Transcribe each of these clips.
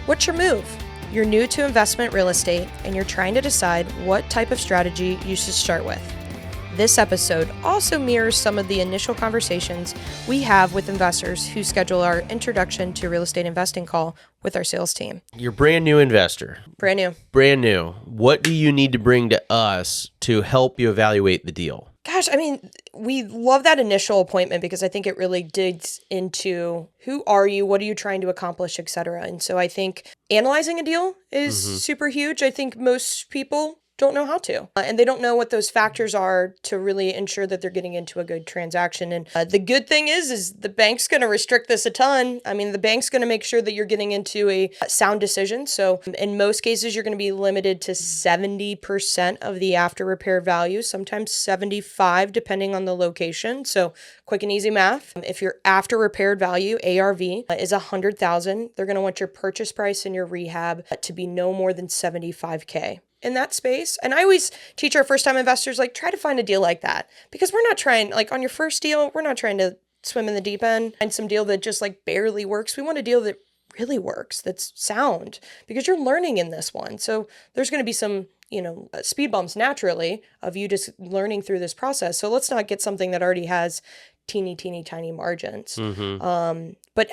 What's your move? You're new to investment real estate and you're trying to decide what type of strategy you should start with. This episode also mirrors some of the initial conversations we have with investors who schedule our introduction to real estate investing call with our sales team. You're a brand new investor. Brand new. Brand new. What do you need to bring to us to help you evaluate the deal? Gosh, I mean, we love that initial appointment because I think it really digs into who are you, what are you trying to accomplish, et cetera. And so I think analyzing a deal is super huge. I think most people don't know how to, and they don't know what those factors are to really ensure that they're getting into a good transaction. And the good thing is the bank's going to restrict this a ton. I mean, the bank's going to make sure that you're getting into a sound decision. So in most cases, you're going to be limited to 70% of the after repair value, sometimes 75, depending on the location. So quick and easy math. If your after repaired value, ARV, is $100,000, they're going to want your purchase price and your rehab to be no more than $75K. In that space. And I always teach our first time investors, try to find a deal like that, because we're not trying, on your first deal, we're not trying to swim in the deep end, find some deal that just barely works. We want a deal that really works, that's sound, because you're learning in this one. So there's going to be some, speed bumps naturally of you just learning through this process. So let's not get something that already has teeny tiny margins. But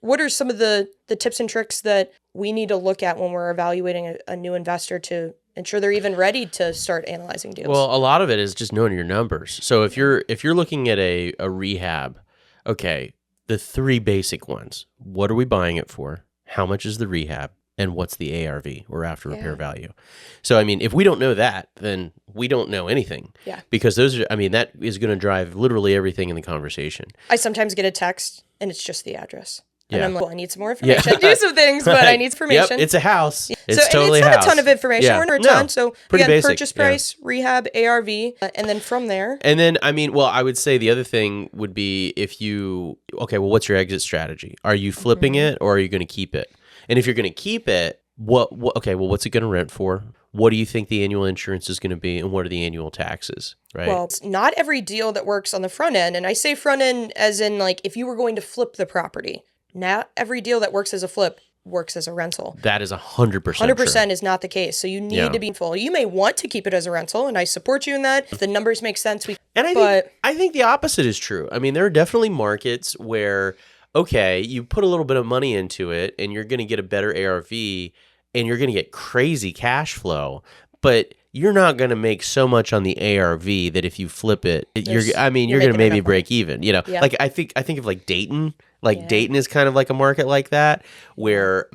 what are some of the tips and tricks that we need to look at when we're evaluating a new investor to ensure they're even ready to start analyzing deals? Well, a lot of it is just knowing your numbers. So if you're looking at a rehab, okay, the three basic ones: what are we buying it for? How much is the rehab? And what's the ARV, or after repair value? So, I mean, if we don't know that, then we don't know anything. Yeah. Because that is going to drive literally everything in the conversation. I sometimes get a text and it's just the address. And Yeah. I'm like, well, I need some more information. I do some things, but I need information. Yep, it's a house. It's so, totally and a it's not house. a ton of information. Yeah. We're not a No, ton. So pretty again, basic. purchase price, rehab, ARV, and then from there. And then, I would say the other thing would be what's your exit strategy? Are you flipping it, or are you going to keep it? And if you're going to keep it, what's it going to rent for? What do you think the annual insurance is going to be, and what are the annual taxes, right? Well, it's not every deal that works on the front end, and I say front end as in if you were going to flip the property. Not every deal that works as a flip works as a rental. That is 100%. 100% is not the case. So you need to be full. You may want to keep it as a rental, and I support you in that. If the numbers make sense, I think the opposite is true. I mean, there are definitely markets where, okay, you put a little bit of money into it, and you're going to get a better ARV, and you're going to get crazy cash flow, but you're not going to make so much on the ARV that if you flip it, you're going to maybe break even. I think of Dayton. Dayton is kind of like a market like that, where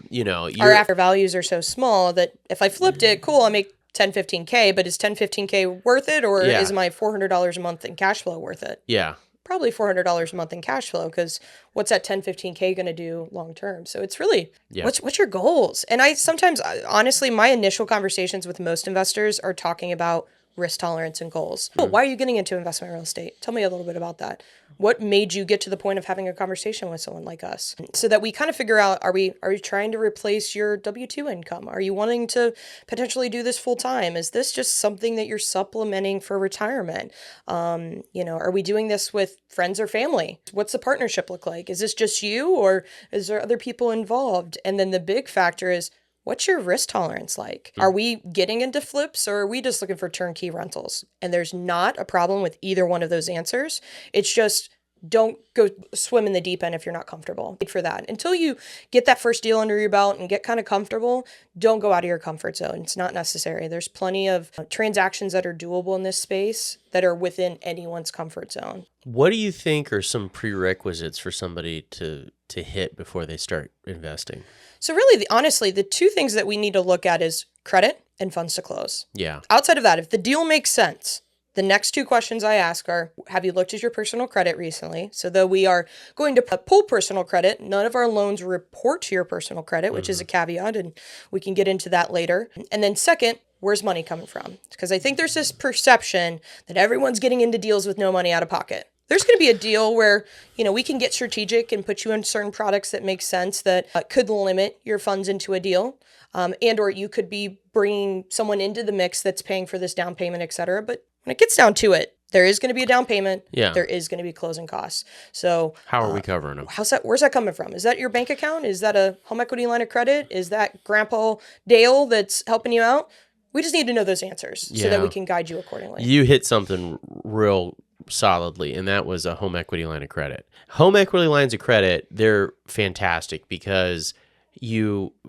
our after values are so small that if I flipped it, cool, I make 10, 15K, but is 10, 15K worth it, or is my $400 a month in cash flow worth it? Yeah. Probably $400 a month in cash flow, because what's that 10, 15K going to do long term? So it's really, what's your goals? And I sometimes, honestly, my initial conversations with most investors are talking about risk tolerance and goals. Why are you getting into investment real estate? Tell me a little bit about that. What made you get to the point of having a conversation with someone like us, so that we kind of figure out, are we trying to replace your W-2 income? Are you wanting to potentially do this full time? Is this just something that you're supplementing for retirement? Are we doing this with friends or family? What's the partnership look like? Is this just you, or is there other people involved? And then the big factor is, what's your risk tolerance like? Are we getting into flips, or are we just looking for turnkey rentals? And there's not a problem with either one of those answers. It's just, don't go swim in the deep end if you're not comfortable. Wait for that. Until you get that first deal under your belt and get kind of comfortable, don't go out of your comfort zone. It's not necessary. There's plenty of transactions that are doable in this space that are within anyone's comfort zone. What do you think are some prerequisites for somebody to hit before they start investing? So really, honestly, the two things that we need to look at is credit and funds to close. Yeah. Outside of that, if the deal makes sense, the next two questions I ask are, have you looked at your personal credit recently? So though we are going to pull personal credit, none of our loans report to your personal credit, which is a caveat, and we can get into that later. And then second, where's money coming from? Because I think there's this perception that everyone's getting into deals with no money out of pocket. There's going to be a deal where, we can get strategic and put you in certain products that make sense that could limit your funds into a deal. And or you could be bringing someone into the mix that's paying for this down payment, et cetera. But when it gets down to it, There is going to be a down payment. Yeah. There is going to be closing costs. So How are we covering them? where's that coming from? Is that your bank account? Is that a home equity line of credit? Is that Grandpa Dale that's helping you out? We just need to know those answers so that Yeah. we can guide you accordingly. You hit something real solidly, and that was a home equity line of credit. Home equity lines of credit, they're fantastic because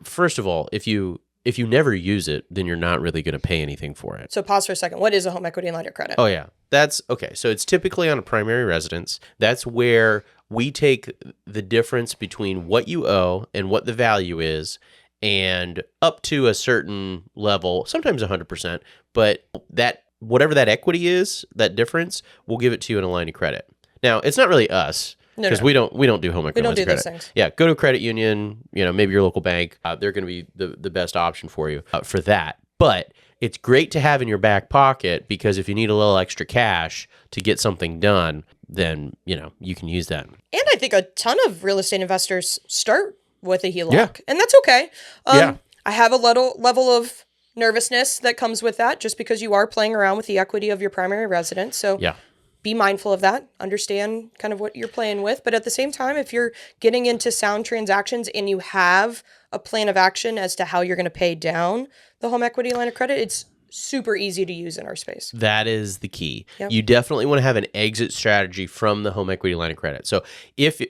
first of all, if you never use it, then you're not really going to pay anything for it. So pause for a second. What is a home equity line of credit? Oh, yeah. That's okay. So it's typically on a primary residence. That's where we take the difference between what you owe and what the value is, and up to a certain level, sometimes 100%, but that whatever that equity is, that difference, we'll give it to you in a line of credit. Now, it's not really us. No, Because no. we don't do home equity We don't lines do of those credit. things. Yeah, go to a credit union, maybe your local bank. They're going to be the best option for you for that. But it's great to have in your back pocket because if you need a little extra cash to get something done, then, you can use that. And I think a ton of real estate investors start with a HELOC. Yeah. And that's okay. Yeah. I have a level of nervousness that comes with that just because you are playing around with the equity of your primary residence. So Yeah. be mindful of that, understand kind of what you're playing with. But at the same time, if you're getting into sound transactions and you have a plan of action as to how you're going to pay down the home equity line of credit, it's super easy to use in our space. That is the key. Yep. You definitely want to have an exit strategy from the home equity line of credit. So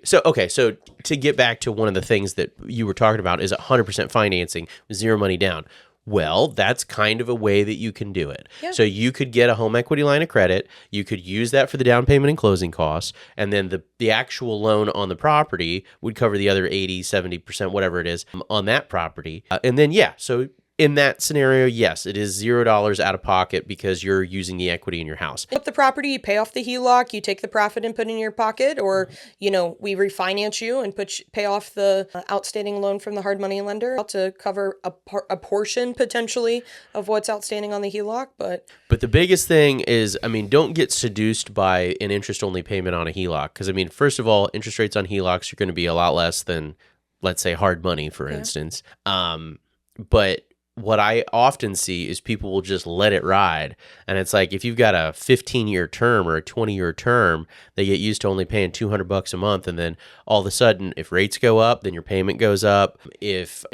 so to get back to one of the things that you were talking about is 100% financing with zero money down. Well, that's kind of a way that you can do it. Yeah. So you could get a home equity line of credit. You could use that for the down payment and closing costs. And then the actual loan on the property would cover the other 80, 70%, whatever it is on that property. And then, so in that scenario, yes, it is $0 out of pocket because you're using the equity in your house. Flip the property, you pay off the HELOC, you take the profit and put it in your pocket, or, we refinance you and pay off the outstanding loan from the hard money lender to cover a portion potentially of what's outstanding on the HELOC. But the biggest thing is, don't get seduced by an interest-only payment on a HELOC. Because, first of all, interest rates on HELOCs are going to be a lot less than, let's say, hard money, for instance. But what I often see is people will just let it ride. And it's like, if you've got a 15-year term or a 20-year term, they get used to only paying $200 a month. And then all of a sudden, if rates go up, then your payment goes up.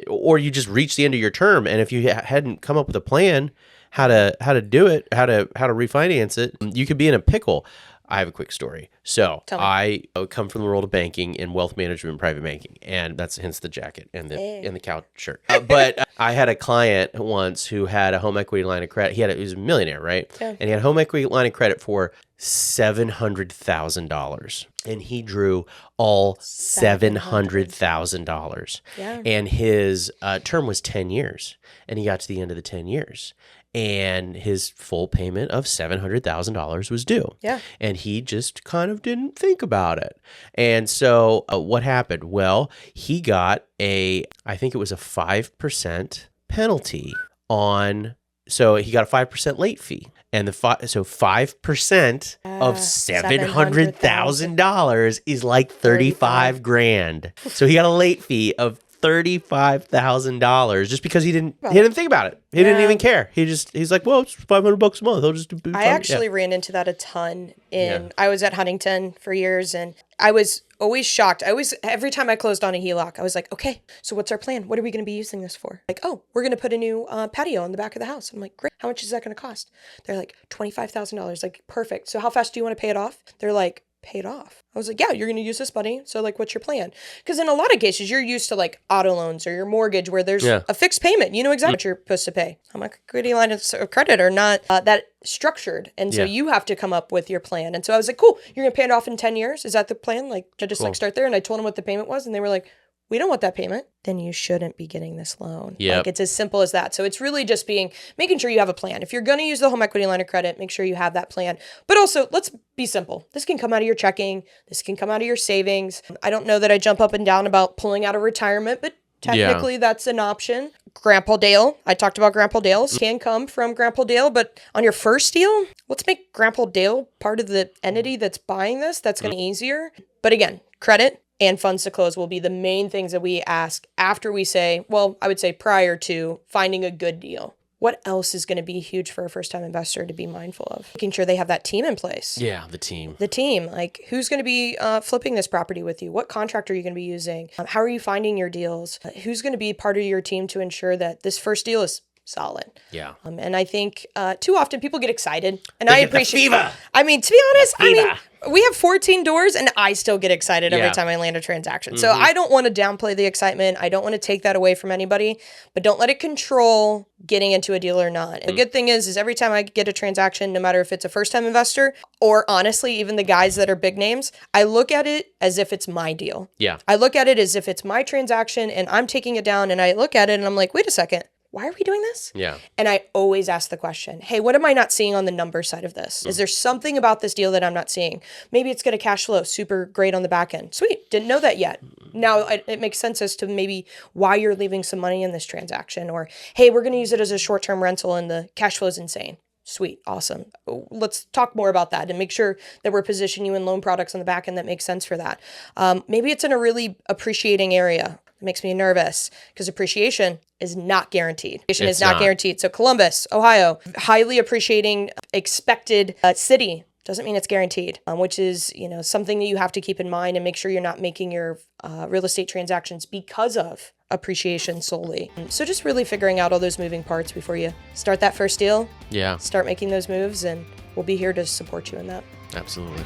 Or you just reach the end of your term. And if you hadn't come up with a plan how to do it, how to refinance it, you could be in a pickle. I have a quick story. So I come from the world of banking and wealth management and private banking, and that's hence the jacket and the cow shirt. But I had a client once who had a home equity line of credit. He was a millionaire, right? Yeah. And he had a home equity line of credit for $700,000, and he drew all $700,000. Yeah. And his term was 10 years, and he got to the end of the 10 years. And his full payment of $700,000 was due. Yeah. And he just kind of didn't think about it. And so what happened? Well, he got I think it was a 5% penalty so he got a 5% late fee. And 5% of $700,000 is like 35 grand. So he got a late fee of $35,000 just because he didn't think about it. He didn't even care. He's like, well, it's $500 a month. I'll just do. I actually ran into that a ton I was at Huntington for years, and I was always shocked. Every time I closed on a HELOC, I was like, okay, so what's our plan? What are we going to be using this for? Like, oh, we're going to put a new patio on the back of the house. I'm like, great. How much is that going to cost? They're like, $25,000. Like, perfect. So how fast do you want to pay it off? They're like, pay it off. I was like, yeah, you're going to use this money. So like, what's your plan? Because in a lot of cases, you're used to like auto loans or your mortgage where there's a fixed payment. You know exactly what you're supposed to pay. Home equity line of credit are not that structured. And so you have to come up with your plan. And so I was like, cool, you're going to pay it off in 10 years. Is that the plan? Like, just like start there. And I told them what the payment was. And they were like, we don't want that payment. Then you shouldn't be getting this loan. Yep. Like, it's as simple as that. So it's really just making sure you have a plan. If you're going to use the home equity line of credit, make sure you have that plan. But also, let's be simple. This can come out of your checking. This can come out of your savings. I don't know that I jump up and down about pulling out of retirement, but technically that's an option. Grandpa Dale. I talked about Grandpa Dale's can come from Grandpa Dale, but on your first deal, let's make Grandpa Dale part of the entity that's buying this. That's going to be easier. But again, credit and funds to close will be the main things that we ask after we say, well, I would say prior to finding a good deal. What else is going to be huge for a first-time investor to be mindful of? Making sure they have that team in place. Yeah, the team. The team, like who's going to be flipping this property with you? What contractor are you going to be using? How are you finding your deals? Who's going to be part of your team to ensure that this first deal is solid? Yeah. And I think too often people get excited, and They I get the appreciate. fever. I mean, to be honest, I mean, fever. we have 14 doors, and I still get excited every Yeah. time I land a transaction. So I don't want to downplay the excitement. I don't want to take that away from anybody, but don't let it control getting into a deal or not. The good thing is every time I get a transaction, no matter if it's a first-time investor or honestly even the guys that are big names, I look at it as if it's my deal. Yeah. I look at it as if it's my transaction, and I'm taking it down, and I look at it and I'm like, wait a second. Why are we doing this? Yeah. And I always ask the question, hey, what am I not seeing on the number side of this? Is there something about this deal that I'm not seeing? Maybe it's going to cash flow super great on the back end. Sweet. Didn't know that yet. Now it makes sense as to maybe why you're leaving some money in this transaction. Or, hey, we're going to use it as a short-term rental and the cash flow is insane. Sweet. Awesome. Let's talk more about that and make sure that we're positioning you in loan products on the back end that make sense for that. Maybe it's in a really appreciating area. It makes me nervous because appreciation is not guaranteed. Appreciation is not guaranteed. So Columbus, Ohio, highly appreciating expected city. Doesn't mean it's guaranteed, which is, something that you have to keep in mind and make sure you're not making your real estate transactions because of appreciation solely. So just really figuring out all those moving parts before you start that first deal. Yeah. Start making those moves, and we'll be here to support you in that. Absolutely.